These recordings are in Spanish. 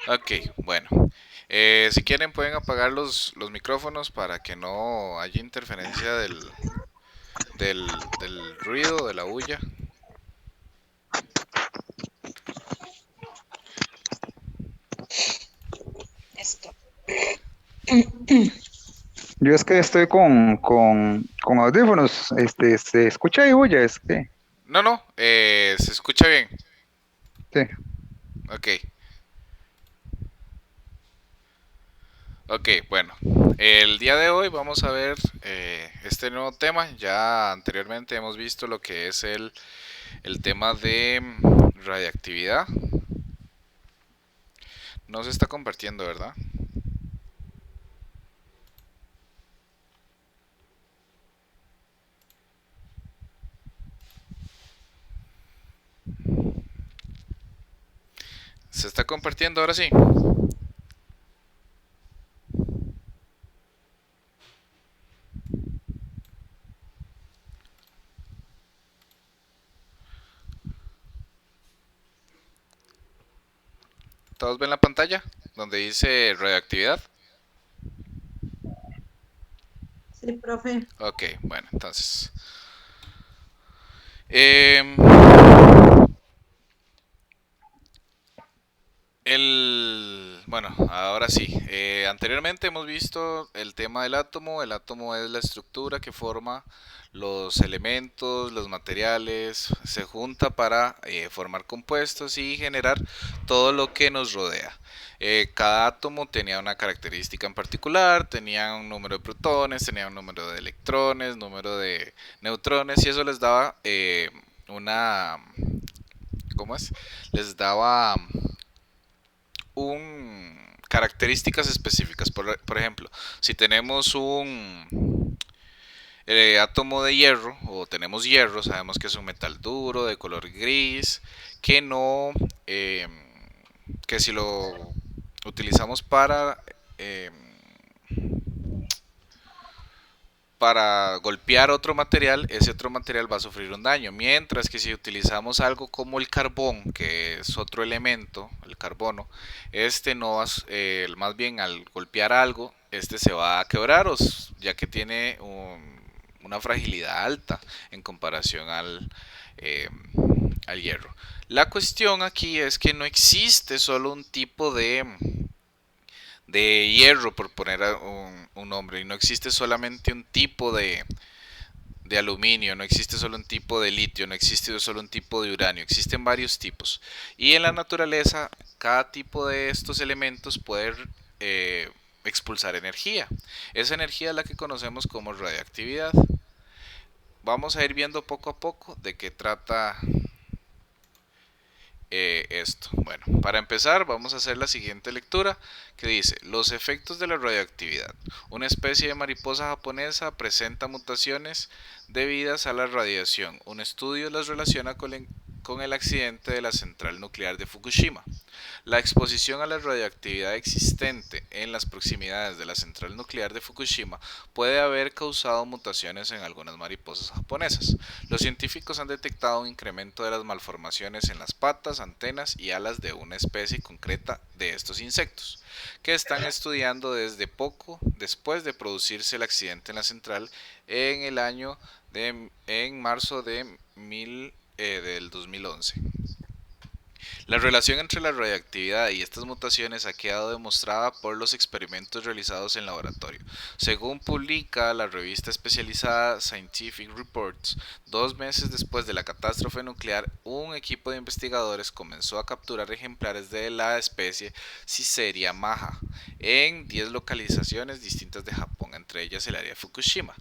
Ok, bueno. Si quieren pueden apagar los micrófonos para que no haya interferencia del ruido, de la bulla. Esto. Yo es que estoy con audífonos, se escucha y huye, es que, No, no, se escucha bien. sí. Ok, ok, bueno. El día de hoy vamos a ver este nuevo tema. Ya anteriormente hemos visto lo que es el tema de radiactividad. No se está compartiendo, ¿verdad? Se está compartiendo ahora sí. ¿Todos ven la pantalla? Donde dice radioactividad. Sí, profe. Ok, bueno, entonces. em, bueno, ahora sí. Anteriormente hemos visto el tema del átomo. El átomo es la estructura que forma los elementos, los materiales, se junta para formar compuestos y generar todo lo que nos rodea. Cada átomo tenía una característica en particular, tenía un número de protones, tenía un número de electrones, número de neutrones y eso les daba una, ¿cómo es? Les daba un características específicas. Por ejemplo, si tenemos un átomo de hierro o tenemos hierro, sabemos que es un metal duro de color gris que no, eh, que si lo utilizamos eh, para golpear otro material, ese otro material va a sufrir un daño. Mientras que si utilizamos algo como el carbón, que es otro elemento, el carbono, este no va, más bien al golpear algo, este se va a quebrar, ya que tiene una fragilidad alta en comparación eh, al hierro. La cuestión aquí es que no existe solo un tipo de hierro, por poner un nombre, y no existe solamente un tipo de aluminio, no existe solo un tipo de litio, no existe solo un tipo de uranio, existen varios tipos. Y en la naturaleza, cada tipo de estos elementos puede expulsar energía. Esa energía es la que conocemos como radiactividad. Vamos a ir viendo poco a poco de qué trata esto. Bueno, para empezar vamos a hacer la siguiente lectura que dice, los efectos de la radioactividad. Una especie de mariposa japonesa presenta mutaciones debidas a la radiación. Un estudio las relaciona con el accidente de la central nuclear de Fukushima. La exposición a la radioactividad existente en las proximidades de la central nuclear de Fukushima puede haber causado mutaciones en algunas mariposas japonesas. Los científicos han detectado un incremento de las malformaciones en las patas, antenas y alas de una especie concreta de estos insectos, que están estudiando desde poco después de producirse el accidente en la central en el año en marzo del 2011. La relación entre la radiactividad y estas mutaciones ha quedado demostrada por los experimentos realizados en laboratorio. Según publica la revista especializada Scientific Reports, 2 meses después de la catástrofe nuclear, un equipo de investigadores comenzó a capturar ejemplares de la especie Ciceria maja en 10 localizaciones distintas de Japón, entre ellas el área de Fukushima.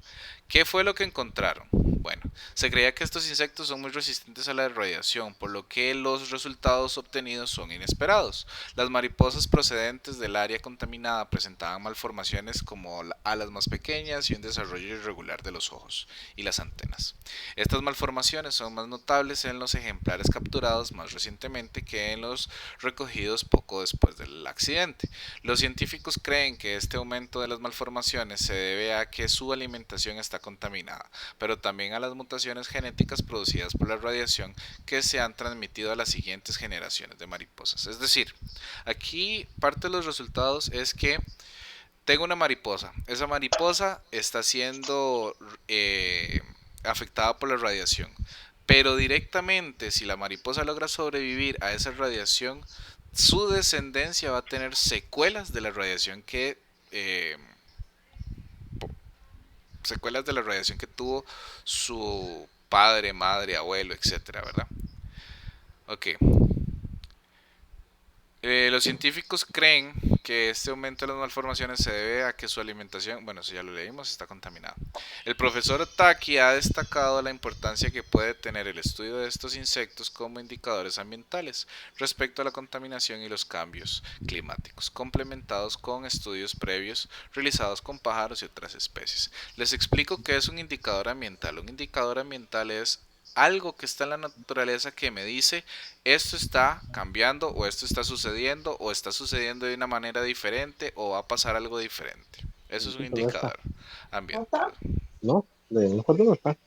¿Qué fue lo que encontraron? Bueno, se creía que estos insectos son muy resistentes a la radiación, por lo que los resultados obtenidos son inesperados. Las mariposas procedentes del área contaminada presentaban malformaciones como alas más pequeñas y un desarrollo irregular de los ojos y las antenas. Estas malformaciones son más notables en los ejemplares capturados más recientemente que en los recogidos poco después del accidente. Los científicos creen que este aumento de las malformaciones se debe a que su alimentación está está contaminada, pero también a las mutaciones genéticas producidas por la radiación que se han transmitido a las siguientes generaciones de mariposas. Es decir, aquí parte de los resultados es que tengo una mariposa. Esa mariposa está siendo afectada por la radiación. Pero directamente, si la mariposa logra sobrevivir a esa radiación, su descendencia va a tener secuelas de la radiación que tuvo su padre, madre, abuelo, etcétera, ¿verdad? Ok. Los científicos creen que este aumento de las malformaciones se debe a que su alimentación, bueno, eso ya lo leímos, está contaminada. El profesor Otaki ha destacado la importancia que puede tener el estudio de estos insectos como indicadores ambientales respecto a la contaminación y los cambios climáticos, complementados con estudios previos realizados con pájaros y otras especies. Les explico qué es un indicador ambiental. Un indicador ambiental es algo que está en la naturaleza que me dice esto está cambiando o esto está sucediendo o está sucediendo de una manera diferente o va a pasar algo diferente. Eso es un No está. indicador ambiental. No, de mejor no está.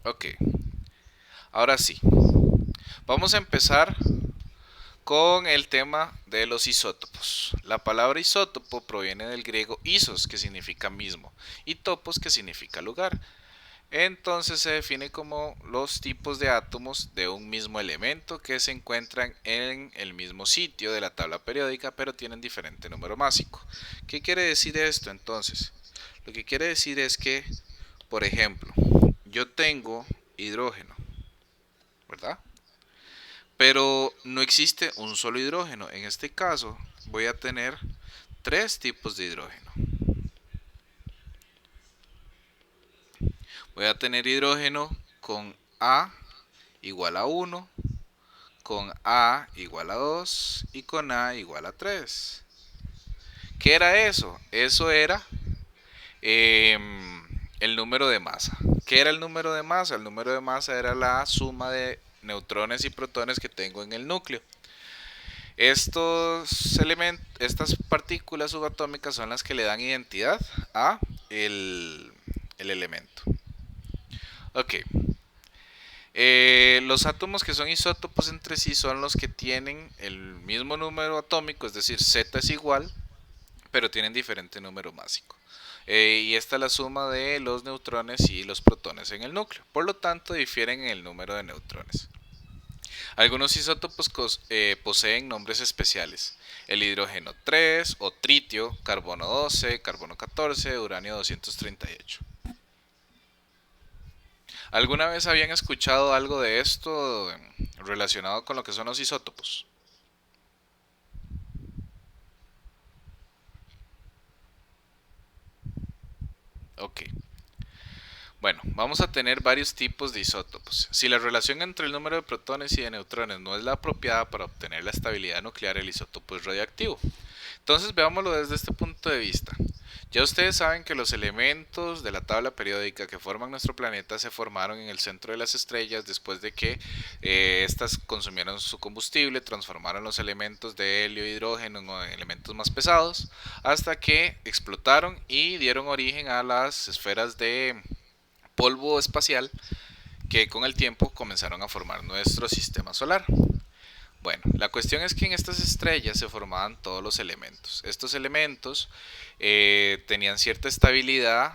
Ok, ahora sí. Vamos a empezar con el tema de los isótopos. La palabra isótopo proviene del griego isos, que significa mismo, y topos, que significa lugar. Entonces se define como los tipos de átomos de un mismo elemento que se encuentran en el mismo sitio de la tabla periódica, pero tienen diferente número másico. ¿Qué quiere decir esto entonces? Lo que quiere decir es que, por ejemplo, yo tengo hidrógeno, ¿verdad? Pero no existe un solo hidrógeno. En este caso voy a tener tres tipos de hidrógeno. Voy a tener hidrógeno con A igual a 1, con A igual a 2 y con A igual a 3. ¿Qué era eso? Eso era el número de masa. ¿Qué era el número de masa? El número de masa era la suma de neutrones y protones que tengo en el núcleo. Estas partículas subatómicas son las que le dan identidad a el elemento. Ok. Los átomos que son isótopos entre sí son los que tienen el mismo número atómico, es decir, Z es igual, pero tienen diferente número másico. Y esta es la suma de los neutrones y los protones en el núcleo. Por lo tanto, difieren en el número de neutrones. Algunos isótopos poseen nombres especiales. El hidrógeno 3 o tritio, carbono 12, carbono 14, uranio 238. ¿Alguna vez habían escuchado algo de esto relacionado con lo que son los isótopos? Ok. Bueno, vamos a tener varios tipos de isótopos. Si la relación entre el número de protones y de neutrones no es la apropiada para obtener la estabilidad nuclear, el isótopo es radiactivo. Entonces veámoslo desde este punto de vista. Ya ustedes saben que los elementos de la tabla periódica que forman nuestro planeta se formaron en el centro de las estrellas después de que estas consumieron su combustible, transformaron los elementos de helio e hidrógeno en elementos más pesados, hasta que explotaron y dieron origen a las esferas de polvo espacial que con el tiempo comenzaron a formar nuestro sistema solar. Bueno, la cuestión es que en estas estrellas se formaban todos los elementos. Estos elementos tenían cierta estabilidad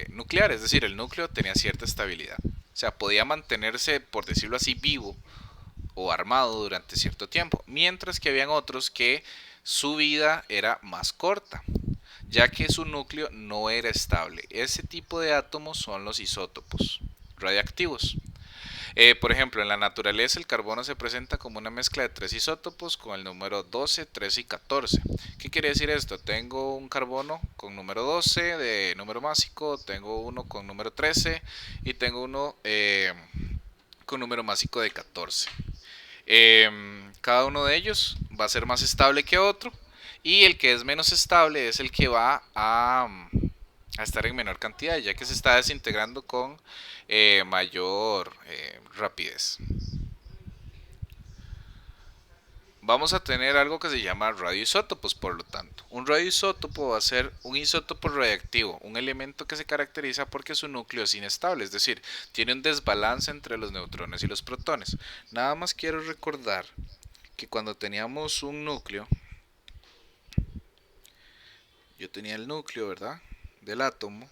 nuclear, es decir, el núcleo tenía cierta estabilidad. O sea, podía mantenerse, por decirlo así, vivo o armado durante cierto tiempo, mientras que habían otros que su vida era más corta, ya que su núcleo no era estable. Ese tipo de átomos son los isótopos radiactivos. Por ejemplo, en la naturaleza el carbono se presenta como una mezcla de tres isótopos con el número 12, 13 y 14. ¿Qué quiere decir esto? Tengo un carbono con número 12 de número másico, tengo uno con número 13 y tengo uno con número másico de 14. Cada uno de ellos va a ser más estable que otro y el que es menos estable es el que va a estar en menor cantidad, ya que se está desintegrando con mayor rapidez. vamos a tener algo que se llama radioisótopos, por lo tanto. Un radioisótopo va a ser un isótopo radiactivo, un elemento que se caracteriza porque su núcleo es inestable, es decir, tiene un desbalance entre los neutrones y los protones. Nada más quiero recordar que cuando teníamos un núcleo, yo tenía el núcleo, ¿verdad?, del átomo,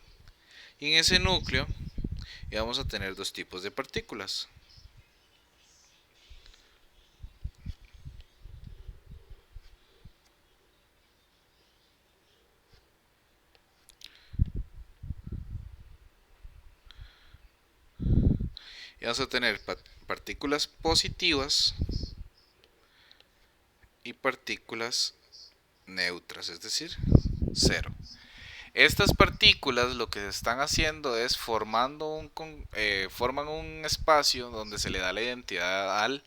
y en ese núcleo íbamos a tener dos tipos de partículas. Y vamos a tener partículas positivas y partículas neutras, es decir, cero. Estas partículas lo que están haciendo es forman un espacio donde se le da la identidad al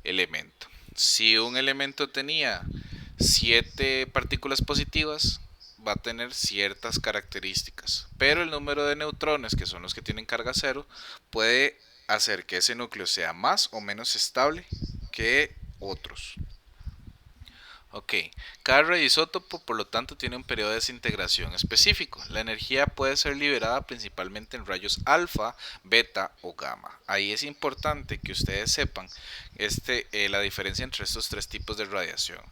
elemento. Si un elemento tenía 7 partículas positivas, va a tener ciertas características, pero el número de neutrones, que son los que tienen carga cero, puede hacer que ese núcleo sea más o menos estable que otros. Ok, cada radioisótopo por lo tanto tiene un periodo de desintegración específico. La energía puede ser liberada principalmente en rayos alfa, beta o gamma. Ahí es importante que ustedes sepan la diferencia entre estos tres tipos de radiación.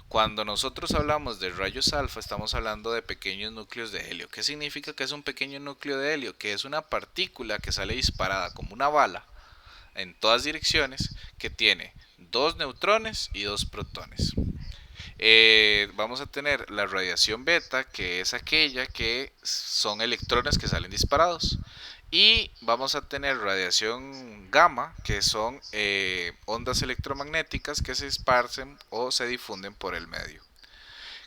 Cuando nosotros hablamos de rayos alfa estamos hablando de pequeños núcleos de helio. ¿Qué significa que es un pequeño núcleo de helio? Que es una partícula que sale disparada como una bala en todas direcciones, que tiene 2 neutrones y 2 protones. Vamos a tener la radiación beta, que es aquella que son electrones que salen disparados, y vamos a tener radiación gamma, que son ondas electromagnéticas que se esparcen o se difunden por el medio.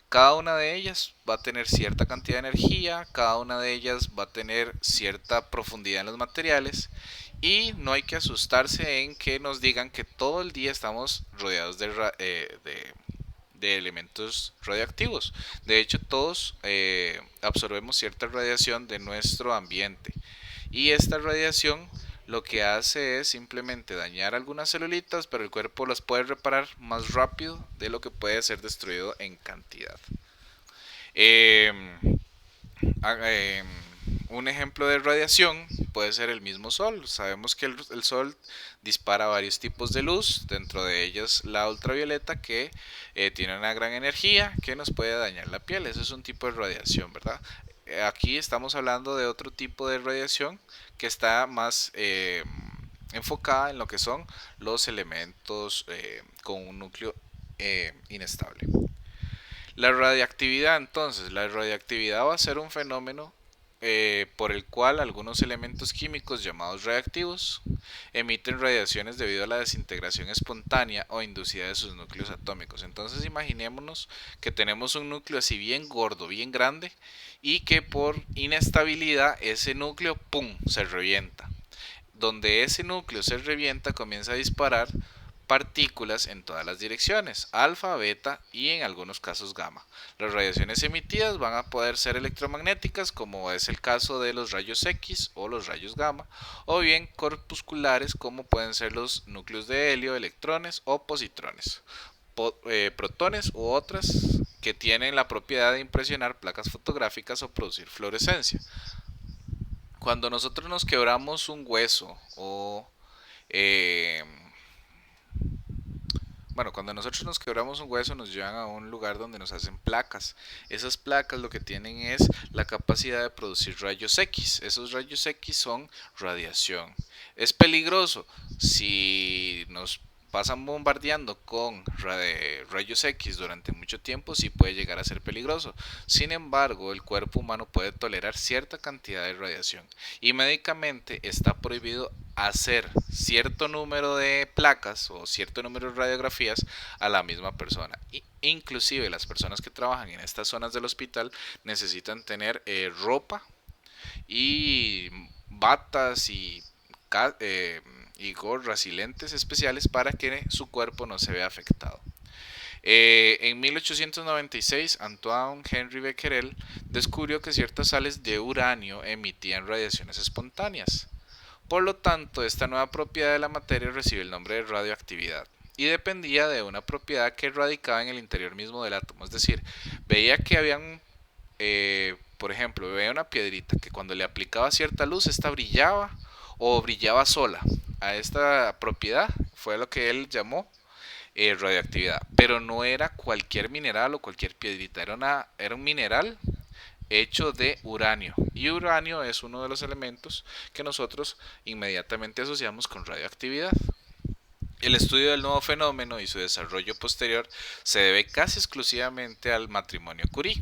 Cada una de ellas va a tener cierta cantidad de energía, cada una de ellas va a tener cierta profundidad en los materiales, y no hay que asustarse en que nos digan que todo el día estamos rodeados de elementos radioactivos. De hecho, todos absorbemos cierta radiación de nuestro ambiente, y esta radiación lo que hace es simplemente dañar algunas celulitas, pero el cuerpo las puede reparar más rápido de lo que puede ser destruido en cantidad. Un ejemplo de radiación puede ser el mismo sol. Sabemos que el sol dispara varios tipos de luz, dentro de ellas la ultravioleta, que tiene una gran energía que nos puede dañar la piel. Eso es un tipo de radiación, ¿verdad? Aquí estamos hablando de otro tipo de radiación que está más enfocada en lo que son los elementos con un núcleo inestable. La radiactividad, entonces, la radiactividad va a ser un fenómeno por el cual algunos elementos químicos llamados radiactivos emiten radiaciones debido a la desintegración espontánea o inducida de sus núcleos atómicos. Entonces imaginémonos que tenemos un núcleo así bien gordo, bien grande, y que por inestabilidad ese núcleo ¡pum!, se revienta. Donde ese núcleo se revienta, comienza a disparar partículas en todas las direcciones, alfa, beta y en algunos casos gamma. Las radiaciones emitidas van a poder ser electromagnéticas, como es el caso de los rayos X o los rayos gamma, o bien corpusculares, como pueden ser los núcleos de helio, electrones o positrones, protones u otras que tienen la propiedad de impresionar placas fotográficas o producir fluorescencia. Cuando nosotros nos quebramos un hueso o cuando nosotros nos quebramos un hueso, nos llevan a un lugar donde nos hacen placas. Esas placas lo que tienen es la capacidad de producir rayos X. Esos rayos X son radiación. ¿Es peligroso? Si nos pasan bombardeando con rayos X durante mucho tiempo, sí puede llegar a ser peligroso. Sin embargo, el cuerpo humano puede tolerar cierta cantidad de radiación, y médicamente está prohibido hacer cierto número de placas o cierto número de radiografías a la misma persona. Inclusive las personas que trabajan en estas zonas del hospital necesitan tener ropa y batas y gorras y lentes especiales para que su cuerpo no se vea afectado. En 1896, Antoine Henri Becquerel descubrió que ciertas sales de uranio emitían radiaciones espontáneas. Por lo tanto, esta nueva propiedad de la materia recibe el nombre de radioactividad. y dependía de una propiedad que radicaba en el interior mismo del átomo. Es decir, veía que habían, por ejemplo, veía una piedrita que cuando le aplicaba cierta luz, esta brillaba o brillaba sola. A esta propiedad fue lo que él llamó radioactividad, pero no era cualquier mineral o cualquier piedrita, era un mineral hecho de uranio, y uranio es uno de los elementos que nosotros inmediatamente asociamos con radioactividad. El estudio del nuevo fenómeno y su desarrollo posterior se debe casi exclusivamente al matrimonio Curie,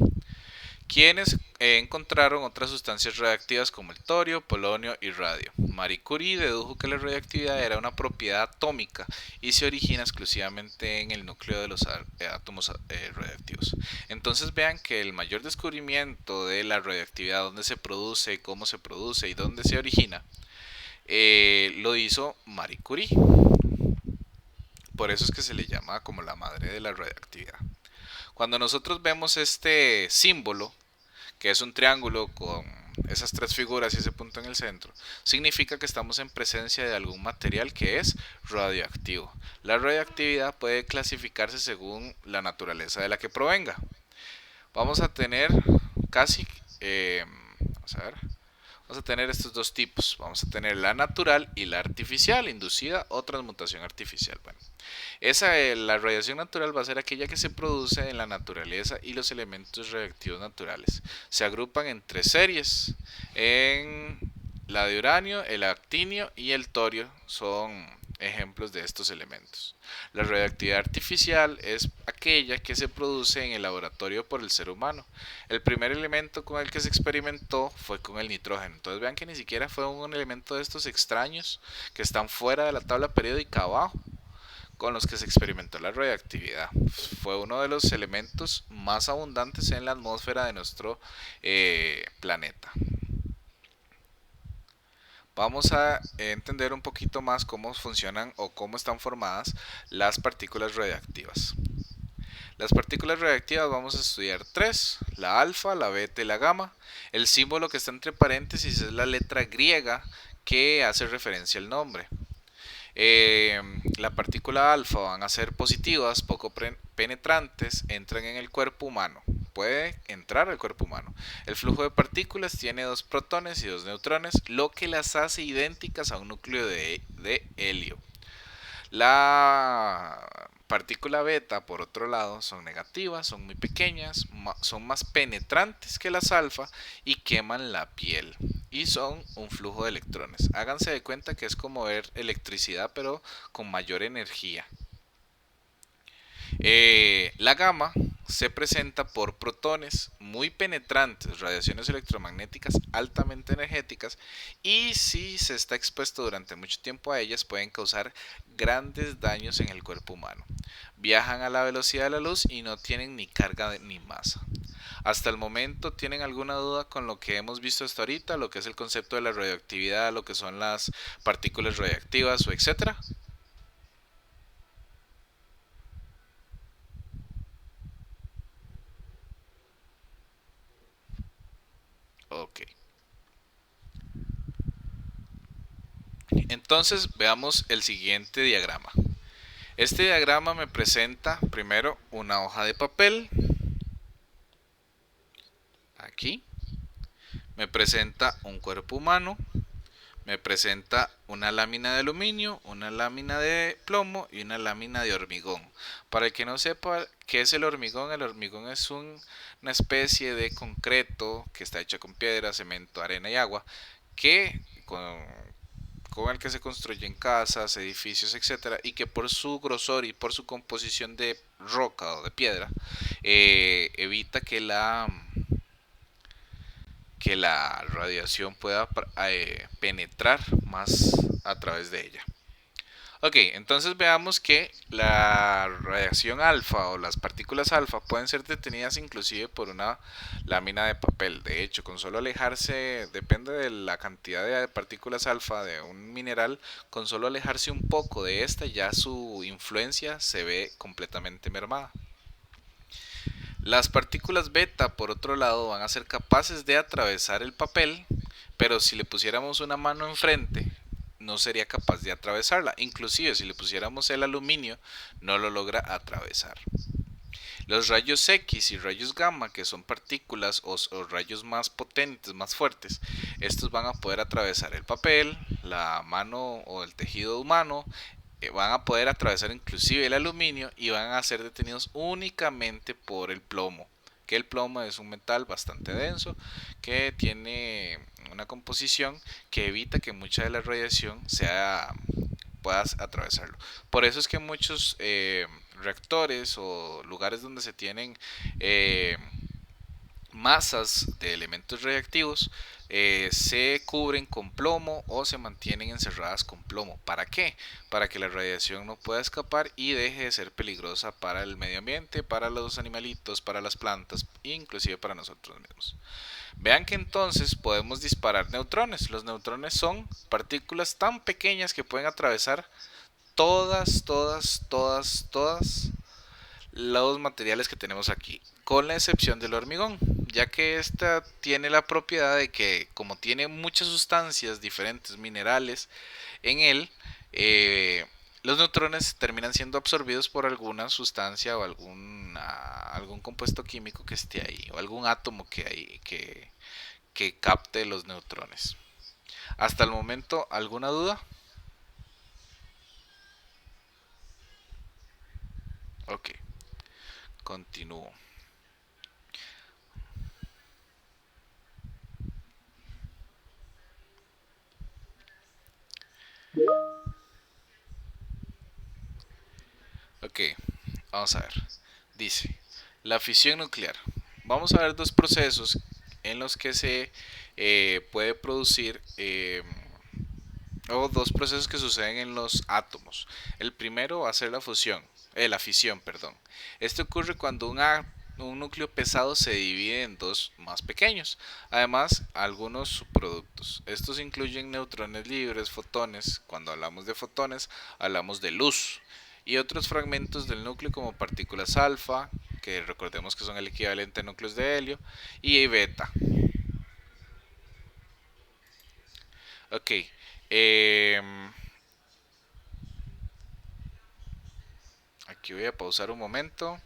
quienes encontraron otras sustancias radiactivas como el torio, polonio y radio. Marie Curie dedujo que la radiactividad era una propiedad atómica y se origina exclusivamente en el núcleo de los átomos radiactivos. Entonces vean que el mayor descubrimiento de la radiactividad, dónde se produce, cómo se produce y dónde se origina, lo hizo Marie Curie. Por eso es que se le llama como la madre de la radiactividad. Cuando nosotros vemos este símbolo, que es un triángulo con esas tres figuras y ese punto en el centro, significa que estamos en presencia de algún material que es radioactivo. La radioactividad puede clasificarse según la naturaleza de la que provenga. Vamos a tener vamos a tener estos dos tipos. Vamos a tener la natural y la artificial, inducida o transmutación artificial. Bueno, la radiación natural va a ser aquella que se produce en la naturaleza y los elementos radioactivos naturales se agrupan en tres series. En la de uranio, el actinio y el torio son ejemplos de estos elementos. La radioactividad artificial es aquella que se produce en el laboratorio por el ser humano. El primer elemento con el que se experimentó fue con el nitrógeno. Entonces vean que ni siquiera fue un elemento de estos extraños que están fuera de la tabla periódica abajo, con los que se experimentó la radioactividad. Fue uno de los elementos más abundantes en la atmósfera de nuestro planeta. Vamos a entender un poquito más cómo funcionan o cómo están formadas las partículas radiactivas. Las partículas radiactivas vamos a estudiar tres: la alfa, la beta y la gamma. El símbolo que está entre paréntesis es la letra griega que hace referencia al nombre. La partícula alfa van a ser positivas, poco penetrantes, entran en el cuerpo humano. Puede entrar al cuerpo humano. El flujo de partículas tiene 2 protones y 2 neutrones, lo que las hace idénticas a un núcleo de helio. La partícula beta, por otro lado, son negativas, son muy pequeñas, son más penetrantes que las alfa y queman la piel. Y son un flujo de electrones. Háganse de cuenta que es como ver electricidad, pero con mayor energía. La gamma se presenta por protones muy penetrantes, radiaciones electromagnéticas altamente energéticas, y si se está expuesto durante mucho tiempo a ellas pueden causar grandes daños en el cuerpo humano. Viajan a la velocidad de la luz y no tienen ni carga ni masa. Hasta el momento, ¿tienen alguna duda con lo que hemos visto hasta ahorita? Lo que es el concepto de la radioactividad, lo que son las partículas radioactivas o etcétera. Ok. Entonces veamos el siguiente diagrama. Este diagrama me presenta primero una hoja de papel. Aquí. Me presenta un cuerpo humano. Me presenta una lámina de aluminio, una lámina de plomo y una lámina de hormigón. Para el que no sepa qué es el hormigón es una especie de concreto que está hecho con piedra, cemento, arena y agua, que con el que se construyen casas, edificios, etcétera, y que por su grosor y por su composición de roca o de piedra evita que la radiación pueda penetrar más a través de ella. Ok, entonces veamos que la radiación alfa o las partículas alfa pueden ser detenidas inclusive por una lámina de papel. De hecho, con solo alejarse, depende de la cantidad de partículas alfa de un mineral, con solo alejarse un poco de esta ya su influencia se ve completamente mermada. Las partículas beta, por otro lado, van a ser capaces de atravesar el papel, pero si le pusiéramos una mano enfrente, no sería capaz de atravesarla. Inclusive si le pusiéramos el aluminio, no lo logra atravesar. Los rayos X y rayos gamma, que son partículas o rayos más potentes, más fuertes, estos van a poder atravesar el papel, la mano o el tejido humano, van a poder atravesar inclusive el aluminio y van a ser detenidos únicamente por el plomo, que el plomo es un metal bastante denso que tiene una composición que evita que mucha de la radiación puedas atravesarlo. Por eso es que muchos reactores o lugares donde se tienen masas de elementos radiactivos se cubren con plomo o se mantienen encerradas con plomo. ¿Para qué? Para que la radiación no pueda escapar y deje de ser peligrosa para el medio ambiente, para los animalitos, para las plantas, inclusive para nosotros mismos. Vean que entonces podemos disparar neutrones. Los neutrones son partículas tan pequeñas que pueden atravesar todas los materiales que tenemos aquí, con la excepción del hormigón, ya que esta tiene la propiedad de que, como tiene muchas sustancias diferentes, minerales en él, los neutrones terminan siendo absorbidos por alguna sustancia o algún compuesto químico que esté ahí, o algún átomo que capte los neutrones. Hasta el momento, ¿alguna duda? Ok, continúo. Ok, vamos a ver. Dice, la fisión nuclear. Vamos a ver dos procesos en los que se puede producir, o dos procesos que suceden en los átomos. El primero va a ser la fisión, perdón. Esto ocurre cuando un núcleo pesado se divide en dos más pequeños. Además, algunos subproductos. Estos incluyen neutrones libres, fotones. Cuando hablamos de fotones, hablamos de luz. Y otros fragmentos del núcleo como partículas alfa, que recordemos que son el equivalente a núcleos de helio, y beta. Ok. Aquí voy a pausar un momento.